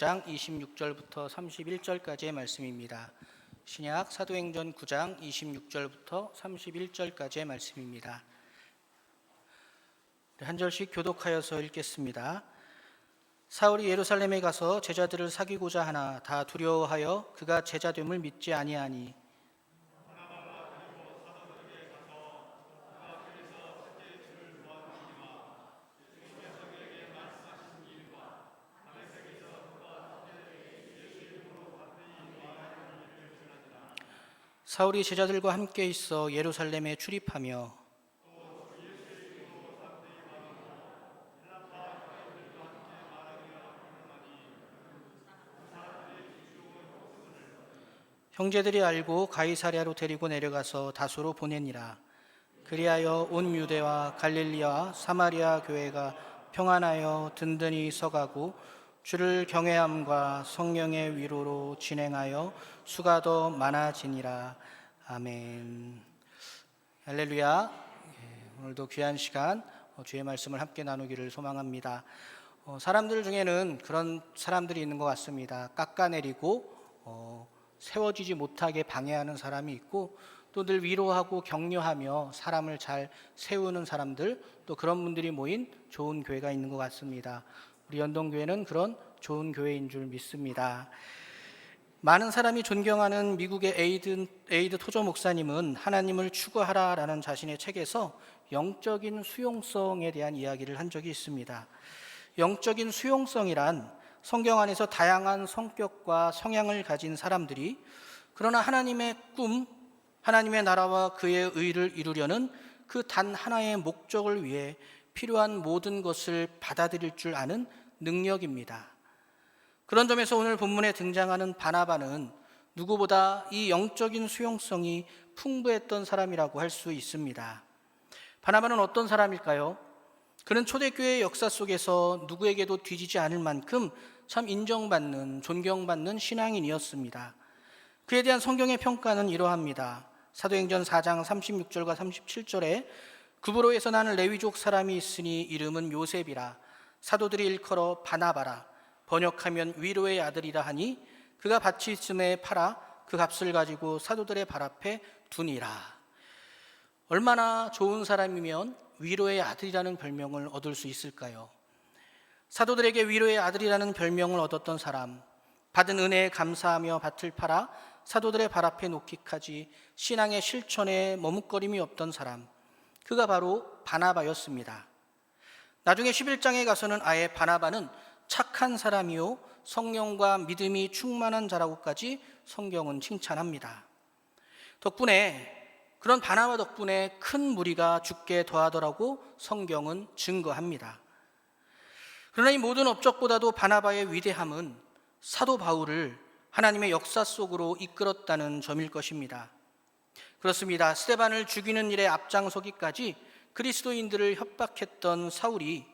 9장 26절부터 31절까지의 말씀입니다. 신약 사도행전 9장 26절부터 31절까지의 말씀입니다. 한 절씩 교독하여서 읽겠습니다. 사울이 예루살렘에 가서 제자들을 사귀고자 하나 다 두려워하여 그가 제자됨을 믿지 아니하니 사울이 제자들과 함께 있어 예루살렘에 출입하며 형제들이 알고 가이사랴로 데리고 내려가서 다소로 보내니라. 그리하여 온 유대와 갈릴리와 사마리아 교회가 평안하여 든든히 서가고 주를 경외함과 성령의 위로로 진행하여 수가 더 많아지니라. 아멘. 할렐루야. 오늘도 귀한 시간 주의 말씀을 함께 나누기를 소망합니다. 사람들 중에는 그런 사람들이 있는 것 같습니다. 깎아내리고 세워지지 못하게 방해하는 사람이 있고, 또 늘 위로하고 격려하며 사람을 잘 세우는 사람들, 또 그런 분들이 모인 좋은 교회가 있는 것 같습니다. 우리 연동교회는 그런 좋은 교회인 줄 믿습니다. 많은 사람이 존경하는 미국의 에이드 토저 목사님은 하나님을 추구하라라는 자신의 책에서 영적인 수용성에 대한 이야기를 한 적이 있습니다. 영적인 수용성이란 성경 안에서 다양한 성격과 성향을 가진 사람들이 그러나 하나님의 꿈, 하나님의 나라와 그의 의를 이루려는 그 단 하나의 목적을 위해 필요한 모든 것을 받아들일 줄 아는 능력입니다. 그런 점에서 오늘 본문에 등장하는 바나바는 누구보다 이 영적인 수용성이 풍부했던 사람이라고 할 수 있습니다. 바나바는 어떤 사람일까요? 그는 초대교회의 역사 속에서 누구에게도 뒤지지 않을 만큼 참 인정받는, 존경받는 신앙인이었습니다. 그에 대한 성경의 평가는 이러합니다. 사도행전 4장 36절과 37절에 구브로에서 나는 레위족 사람이 있으니 이름은 요셉이라. 사도들이 일컬어 바나바라. 번역하면 위로의 아들이라 하니 그가 밭이 있음에 팔아 그 값을 가지고 사도들의 발 앞에 두니라. 얼마나 좋은 사람이면 위로의 아들이라는 별명을 얻을 수 있을까요? 사도들에게 위로의 아들이라는 별명을 얻었던 사람, 받은 은혜에 감사하며 밭을 팔아 사도들의 발 앞에 놓기까지 신앙의 실천에 머뭇거림이 없던 사람, 그가 바로 바나바였습니다. 나중에 11장에 가서는 아예 바나바는 착한 사람이요 성령과 믿음이 충만한 자라고까지 성경은 칭찬합니다. 그런 바나바 덕분에 큰 무리가 죽게 더하더라고 성경은 증거합니다. 그러나 이 모든 업적보다도 바나바의 위대함은 사도 바울을 하나님의 역사 속으로 이끌었다는 점일 것입니다. 그렇습니다. 스데반을 죽이는 일에 앞장서기까지 그리스도인들을 협박했던 사울이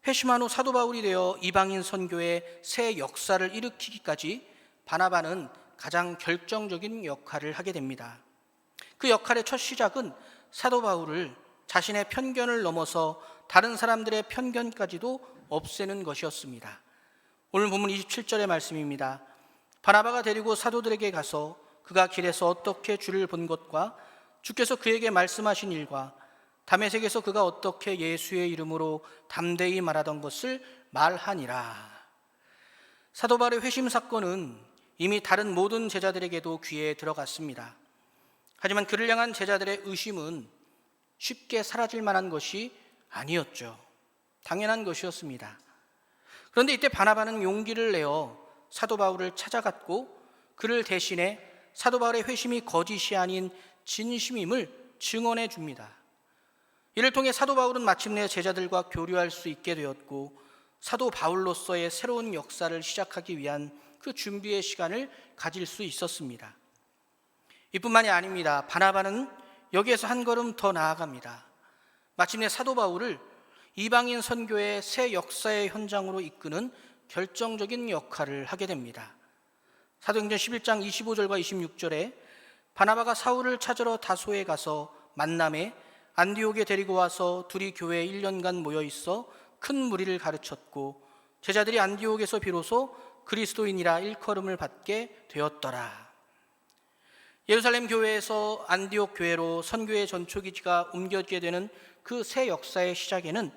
회심한 후 사도 바울이 되어 이방인 선교의 새 역사를 일으키기까지 바나바는 가장 결정적인 역할을 하게 됩니다. 그 역할의 첫 시작은 사도 바울을 자신의 편견을 넘어서 다른 사람들의 편견까지도 없애는 것이었습니다. 오늘 본문 27절의 말씀입니다. 바나바가 데리고 사도들에게 가서 그가 길에서 어떻게 주를 본 것과 주께서 그에게 말씀하신 일과 다메섹에서 그가 어떻게 예수의 이름으로 담대히 말하던 것을 말하니라. 사도 바울의 회심 사건은 이미 다른 모든 제자들에게도 귀에 들어갔습니다. 하지만 그를 향한 제자들의 의심은 쉽게 사라질 만한 것이 아니었죠. 당연한 것이었습니다. 그런데 이때 바나바는 용기를 내어 사도 바울을 찾아갔고 그를 대신해 사도 바울의 회심이 거짓이 아닌 진심임을 증언해 줍니다. 이를 통해 사도 바울은 마침내 제자들과 교류할 수 있게 되었고 사도 바울로서의 새로운 역사를 시작하기 위한 그 준비의 시간을 가질 수 있었습니다. 이뿐만이 아닙니다. 바나바는 여기에서 한 걸음 더 나아갑니다. 마침내 사도 바울을 이방인 선교의 새 역사의 현장으로 이끄는 결정적인 역할을 하게 됩니다. 사도행전 11장 25절과 26절에 바나바가 사울을 찾으러 다소에 가서 만남에 안디옥에 데리고 와서 둘이 교회에 1년간 모여 있어 큰 무리를 가르쳤고 제자들이 안디옥에서 비로소 그리스도인이라 일컬음을 받게 되었더라. 예루살렘 교회에서 안디옥 교회로 선교의 전초기지가 옮겨지게 되는 그 새 역사의 시작에는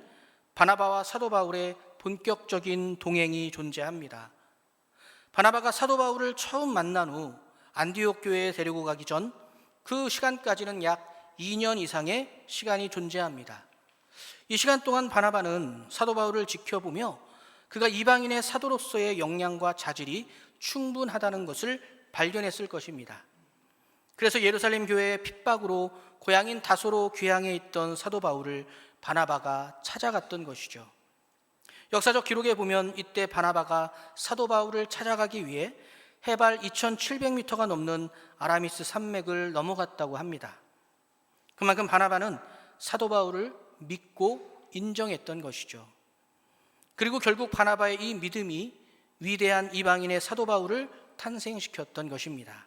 바나바와 사도 바울의 본격적인 동행이 존재합니다. 바나바가 사도 바울을 처음 만난 후 안디옥 교회에 데리고 가기 전 그 시간까지는 약 2년 이상의 시간이 존재합니다. 이 시간 동안 바나바는 사도 바울을 지켜보며 그가 이방인의 사도로서의 역량과 자질이 충분하다는 것을 발견했을 것입니다. 그래서 예루살렘 교회의 핍박으로 고향인 다소로 귀향해 있던 사도 바울을 바나바가 찾아갔던 것이죠. 역사적 기록에 보면 이때 바나바가 사도 바울을 찾아가기 위해 해발 2700m가 넘는 아라미스 산맥을 넘어갔다고 합니다. 그만큼 바나바는 사도 바울을 믿고 인정했던 것이죠. 그리고 결국 바나바의 이 믿음이 위대한 이방인의 사도 바울을 탄생시켰던 것입니다.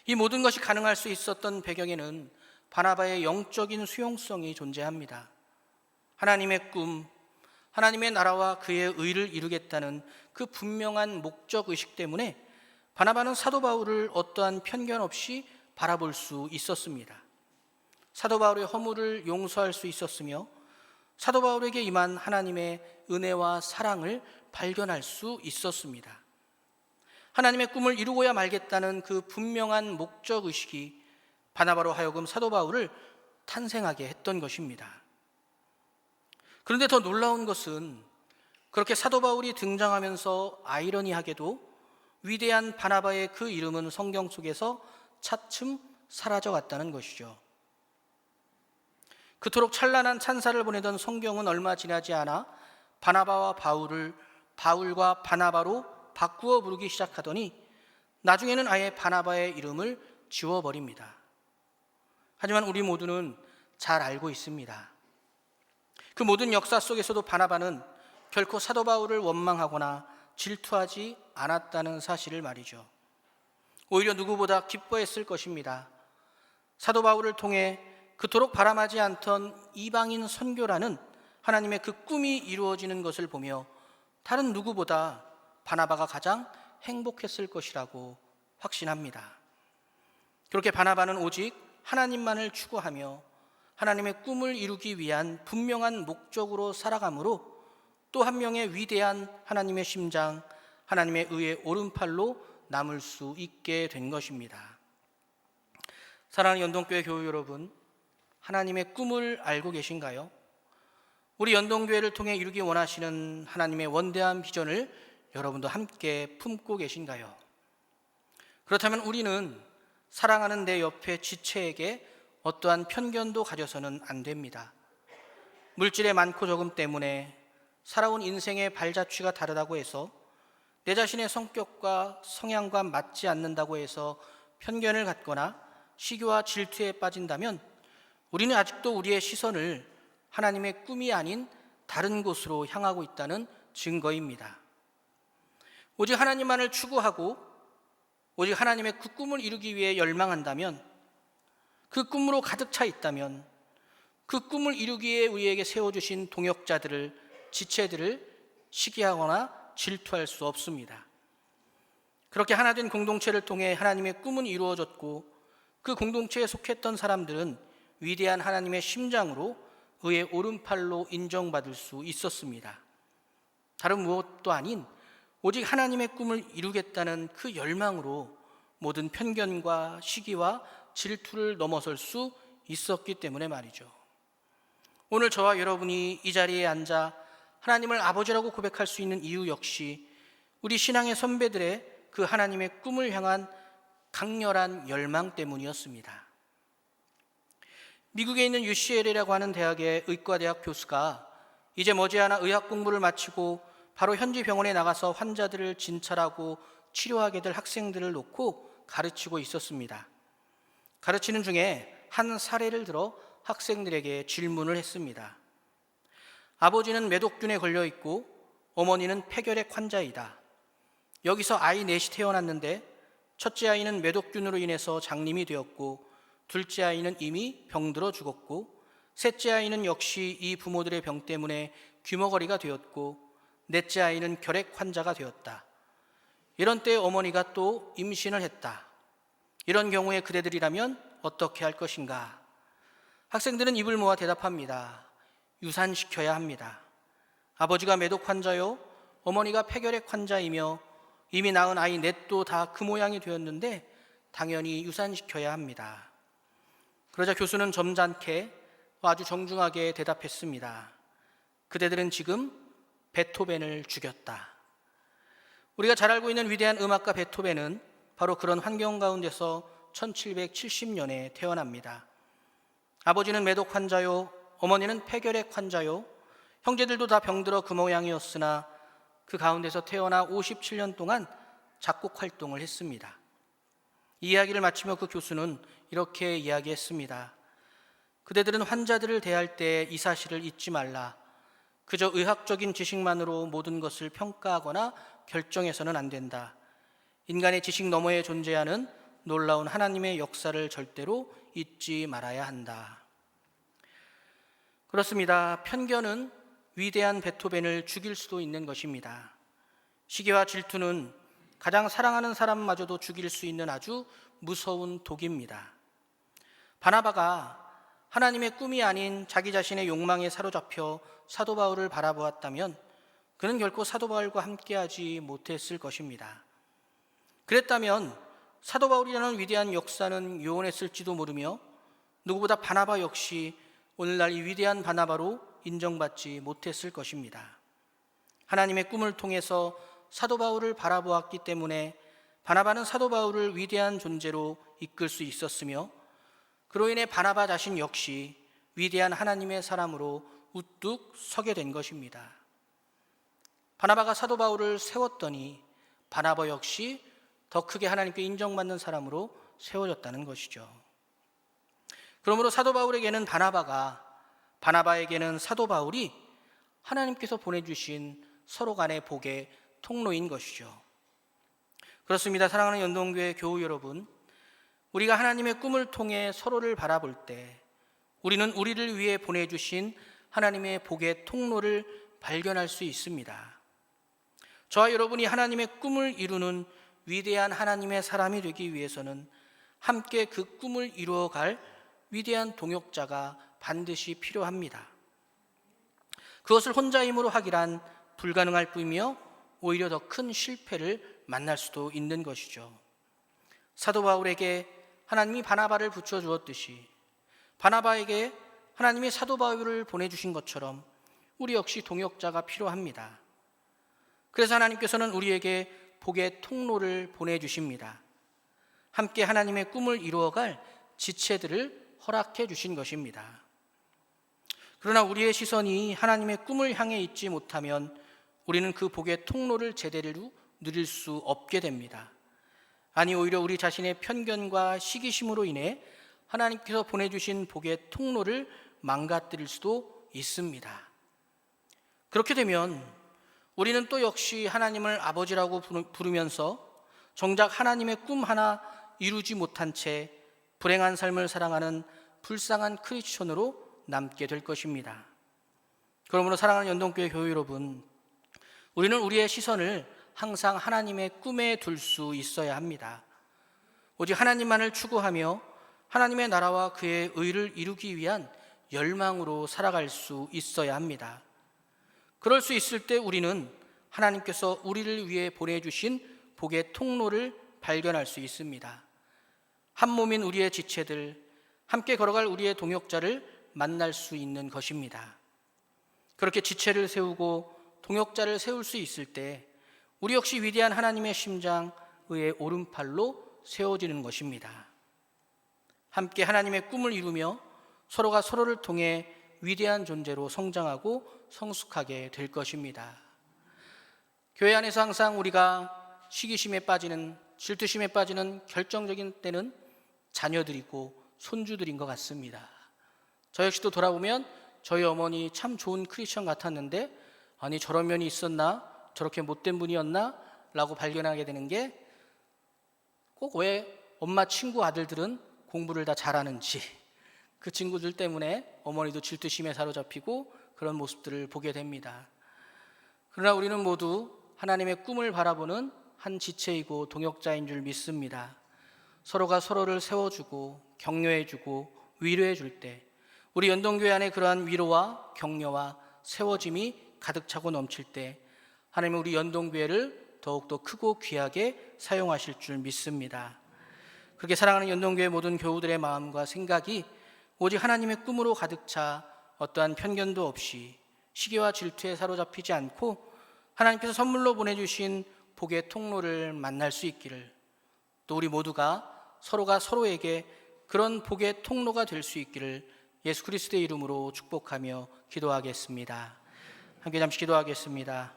이 모든 것이 가능할 수 있었던 배경에는 바나바의 영적인 수용성이 존재합니다. 하나님의 꿈, 하나님의 나라와 그의 의를 이루겠다는 그 분명한 목적의식 때문에 바나바는 사도 바울을 어떠한 편견 없이 바라볼 수 있었습니다. 사도 바울의 허물을 용서할 수 있었으며 사도 바울에게 임한 하나님의 은혜와 사랑을 발견할 수 있었습니다. 하나님의 꿈을 이루고야 말겠다는 그 분명한 목적의식이 바나바로 하여금 사도 바울을 탄생하게 했던 것입니다. 그런데 더 놀라운 것은 그렇게 사도 바울이 등장하면서 아이러니하게도 위대한 바나바의 그 이름은 성경 속에서 차츰 사라져갔다는 것이죠. 그토록 찬란한 찬사를 보내던 성경은 얼마 지나지 않아 바나바와 바울을 바울과 바나바로 바꾸어 부르기 시작하더니 나중에는 아예 바나바의 이름을 지워버립니다. 하지만 우리 모두는 잘 알고 있습니다. 그 모든 역사 속에서도 바나바는 결코 사도 바울을 원망하거나 질투하지 않았다는 사실을 말이죠. 오히려 누구보다 기뻐했을 것입니다. 사도 바울을 통해 그토록 바람하지 않던 이방인 선교라는 하나님의 그 꿈이 이루어지는 것을 보며 다른 누구보다 바나바가 가장 행복했을 것이라고 확신합니다. 그렇게 바나바는 오직 하나님만을 추구하며 하나님의 꿈을 이루기 위한 분명한 목적으로 살아가므로 또 한 명의 위대한 하나님의 심장, 하나님의 의의 오른팔로 남을 수 있게 된 것입니다. 사랑하는 연동교회 교우 여러분, 하나님의 꿈을 알고 계신가요? 우리 연동교회를 통해 이루기 원하시는 하나님의 원대한 비전을 여러분도 함께 품고 계신가요? 그렇다면 우리는 사랑하는 내 옆에 지체에게 어떠한 편견도 가져서는 안 됩니다. 물질의 많고 적음 때문에 살아온 인생의 발자취가 다르다고 해서 내 자신의 성격과 성향과 맞지 않는다고 해서 편견을 갖거나 시기와 질투에 빠진다면 우리는 아직도 우리의 시선을 하나님의 꿈이 아닌 다른 곳으로 향하고 있다는 증거입니다. 오직 하나님만을 추구하고 오직 하나님의 그 꿈을 이루기 위해 열망한다면, 그 꿈으로 가득 차 있다면 그 꿈을 이루기에 우리에게 세워주신 동역자들을, 지체들을 시기하거나 질투할 수 없습니다. 그렇게 하나 된 공동체를 통해 하나님의 꿈은 이루어졌고 그 공동체에 속했던 사람들은 위대한 하나님의 심장으로 의의 오른팔로 인정받을 수 있었습니다. 다른 무엇도 아닌 오직 하나님의 꿈을 이루겠다는 그 열망으로 모든 편견과 시기와 질투를 넘어설 수 있었기 때문에 말이죠. 오늘 저와 여러분이 이 자리에 앉아 하나님을 아버지라고 고백할 수 있는 이유 역시 우리 신앙의 선배들의 그 하나님의 꿈을 향한 강렬한 열망 때문이었습니다. 미국에 있는 UCLA라고 하는 대학의 의과대학 교수가 이제 머지않아 의학 공부를 마치고 바로 현지 병원에 나가서 환자들을 진찰하고 치료하게 될 학생들을 놓고 가르치고 있었습니다. 가르치는 중에 한 사례를 들어 학생들에게 질문을 했습니다. 아버지는 매독균에 걸려 있고 어머니는 폐결핵 환자이다. 여기서 아이 넷이 태어났는데 첫째 아이는 매독균으로 인해서 장님이 되었고 둘째 아이는 이미 병들어 죽었고 셋째 아이는 역시 이 부모들의 병 때문에 귀머거리가 되었고 넷째 아이는 결핵 환자가 되었다. 이런 때에 어머니가 또 임신을 했다. 이런 경우에 그대들이라면 어떻게 할 것인가? 학생들은 입을 모아 대답합니다. 유산시켜야 합니다. 아버지가 매독 환자요, 어머니가 폐결핵 환자이며 이미 낳은 아이 넷도 다 그 모양이 되었는데 당연히 유산시켜야 합니다. 그러자 교수는 점잖게 아주 정중하게 대답했습니다. 그대들은 지금 베토벤을 죽였다. 우리가 잘 알고 있는 위대한 음악가 베토벤은 바로 그런 환경 가운데서 1770년에 태어납니다. 아버지는 매독 환자요, 어머니는 폐결핵 환자요, 형제들도 다 병들어 그 모양이었으나 그 가운데서 태어나 57년 동안 작곡 활동을 했습니다. 이 이야기를 마치며 그 교수는 이렇게 이야기했습니다. 그대들은 환자들을 대할 때 이 사실을 잊지 말라. 그저 의학적인 지식만으로 모든 것을 평가하거나 결정해서는 안 된다. 인간의 지식 너머에 존재하는 놀라운 하나님의 역사를 절대로 잊지 말아야 한다. 그렇습니다. 편견은 위대한 베토벤을 죽일 수도 있는 것입니다. 시기와 질투는 가장 사랑하는 사람마저도 죽일 수 있는 아주 무서운 독입니다. 바나바가 하나님의 꿈이 아닌 자기 자신의 욕망에 사로잡혀 사도 바울을 바라보았다면 그는 결코 사도 바울과 함께하지 못했을 것입니다. 그랬다면 사도 바울이라는 위대한 역사는 요원했을지도 모르며 누구보다 바나바 역시 오늘날 이 위대한 바나바로 인정받지 못했을 것입니다. 하나님의 꿈을 통해서 사도 바울을 바라보았기 때문에 바나바는 사도 바울을 위대한 존재로 이끌 수 있었으며 그로 인해 바나바 자신 역시 위대한 하나님의 사람으로 우뚝 서게 된 것입니다. 바나바가 사도 바울을 세웠더니 바나바 역시 더 크게 하나님께 인정받는 사람으로 세워졌다는 것이죠. 그러므로 사도 바울에게는 바나바가, 바나바에게는 사도 바울이 하나님께서 보내주신 서로 간의 복의 통로인 것이죠. 그렇습니다. 사랑하는 연동교회 교우 여러분, 우리가 하나님의 꿈을 통해 서로를 바라볼 때 우리는 우리를 위해 보내주신 하나님의 복의 통로를 발견할 수 있습니다. 저와 여러분이 하나님의 꿈을 이루는 위대한 하나님의 사람이 되기 위해서는 함께 그 꿈을 이루어갈 위대한 동역자가 반드시 필요합니다. 그것을 혼자 힘으로 하기란 불가능할 뿐이며 오히려 더 큰 실패를 만날 수도 있는 것이죠. 사도 바울에게 하나님이 바나바를 붙여주었듯이 바나바에게 하나님이 사도 바울을 보내주신 것처럼 우리 역시 동역자가 필요합니다. 그래서 하나님께서는 우리에게 복의 통로를 보내주십니다. 함께 하나님의 꿈을 이루어갈 지체들을 허락해 주신 것입니다. 그러나 우리의 시선이 하나님의 꿈을 향해 있지 못하면 우리는 그 복의 통로를 제대로 누릴 수 없게 됩니다. 아니, 오히려 우리 자신의 편견과 시기심으로 인해 하나님께서 보내주신 복의 통로를 망가뜨릴 수도 있습니다. 그렇게 되면 우리는 또 역시 하나님을 아버지라고 부르면서 정작 하나님의 꿈 하나 이루지 못한 채 불행한 삶을 살아가는 불쌍한 크리스천으로 남게 될 것입니다. 그러므로 사랑하는 연동교회 교회 여러분, 우리는 우리의 시선을 항상 하나님의 꿈에 둘 수 있어야 합니다. 오직 하나님만을 추구하며 하나님의 나라와 그의 의를 이루기 위한 열망으로 살아갈 수 있어야 합니다. 그럴 수 있을 때 우리는 하나님께서 우리를 위해 보내주신 복의 통로를 발견할 수 있습니다. 한 몸인 우리의 지체들, 함께 걸어갈 우리의 동역자를 만날 수 있는 것입니다. 그렇게 지체를 세우고 동역자를 세울 수 있을 때 우리 역시 위대한 하나님의 심장, 의의 오른팔로 세워지는 것입니다. 함께 하나님의 꿈을 이루며 서로가 서로를 통해 위대한 존재로 성장하고 성숙하게 될 것입니다. 교회 안에서 항상 우리가 시기심에 빠지는, 질투심에 빠지는 결정적인 때는 자녀들이고 손주들인 것 같습니다. 저 역시도 돌아보면 저희 어머니 참 좋은 크리스천 같았는데 아니 저런 면이 있었나? 저렇게 못된 분이었나? 라고 발견하게 되는 게 꼭 왜 엄마 친구 아들들은 공부를 다 잘하는지, 그 친구들 때문에 어머니도 질투심에 사로잡히고 그런 모습들을 보게 됩니다. 그러나 우리는 모두 하나님의 꿈을 바라보는 한 지체이고 동역자인 줄 믿습니다. 서로가 서로를 세워주고 격려해주고 위로해줄 때 우리 연동교회 안에 그러한 위로와 격려와 세워짐이 가득 차고 넘칠 때 하나님은 우리 연동교회를 더욱더 크고 귀하게 사용하실 줄 믿습니다. 그렇게 사랑하는 연동교회 모든 교우들의 마음과 생각이 오직 하나님의 꿈으로 가득 차 어떠한 편견도 없이 시기와 질투에 사로잡히지 않고 하나님께서 선물로 보내주신 복의 통로를 만날 수 있기를, 또 우리 모두가 서로가 서로에게 그런 복의 통로가 될 수 있기를 예수 그리스도의 이름으로 축복하며 기도하겠습니다. 함께 잠시 기도하겠습니다.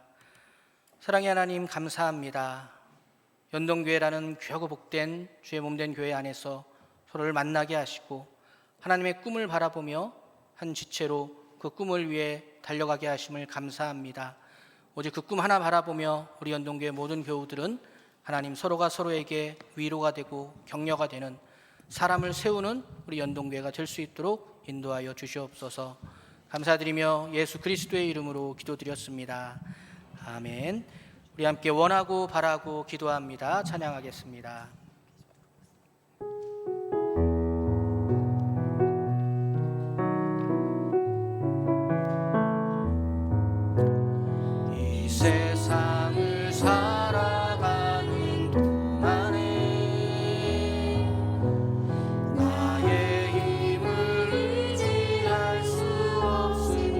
사랑의 하나님, 감사합니다. 연동교회라는 귀하고 복된 주의 몸된 교회 안에서 서로를 만나게 하시고 하나님의 꿈을 바라보며 한 지체로 그 꿈을 위해 달려가게 하심을 감사합니다. 오직 그 꿈 하나 바라보며 우리 연동교회 모든 교우들은 하나님 서로가 서로에게 위로가 되고 격려가 되는 사람을 세우는 우리 연동교회가 될 수 있도록 인도하여 주시옵소서. 감사드리며 예수 그리스도의 이름으로 기도드렸습니다. 아멘. 우리 함께 원하고 바라고 기도합니다. 찬양하겠습니다. 이 세상을 살아가는 동안에 나의 힘을 의지할 수 없으니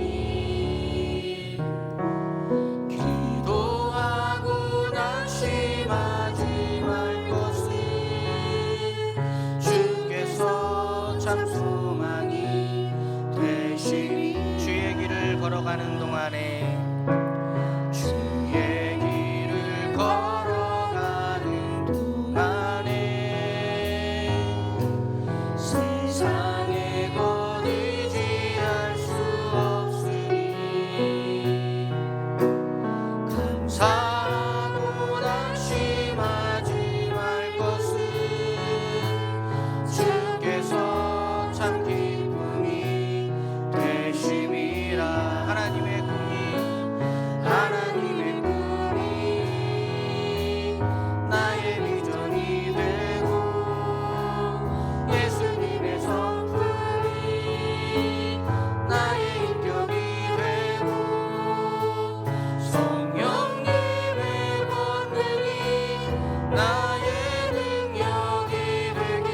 기도하고 낙심하지 말 것을 주께서 참 소망이 되시니 주의 길을 걸어가는 동안에 주의 길을 걸어가는 동안에 세상에 것 의지할 수 없으니 감사하고 낙심하지 말 것을 주께서 참 기쁨이 되심이라. 하나님의 꿈이 나의 비전이 되고 예수님의 성품이 나의 인격이 되고 성령님의 권능이 나의 능력이 되길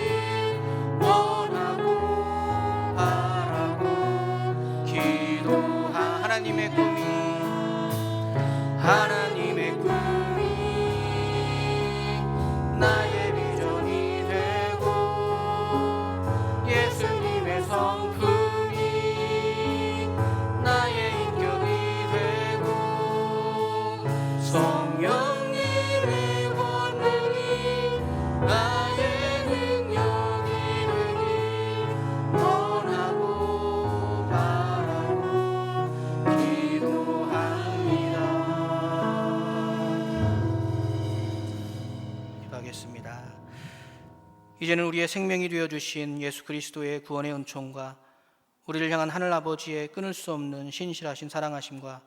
원하고 바라고 기도하. 하나님의 꿈이 나의 비전이 되고 예수님의 성품이 나의 인격이 되고 성령님의 권능이 나의 능력이 되길 원하고 바라고 기도합니다. 기도하겠습니다. 이제는 우리의 생명이 되어주신 예수 그리스도의 구원의 은총과 우리를 향한 하늘 아버지의 끊을 수 없는 신실하신 사랑하심과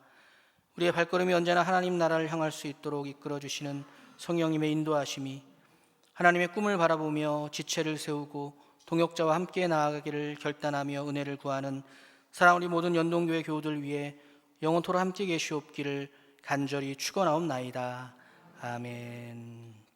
우리의 발걸음이 언제나 하나님 나라를 향할 수 있도록 이끌어주시는 성령님의 인도하심이 하나님의 꿈을 바라보며 지체를 세우고 동역자와 함께 나아가기를 결단하며 은혜를 구하는 사랑 우리 모든 연동교회 교우들 위해 영원토록 함께 계시옵기를 간절히 축원하옵나이다. 아멘.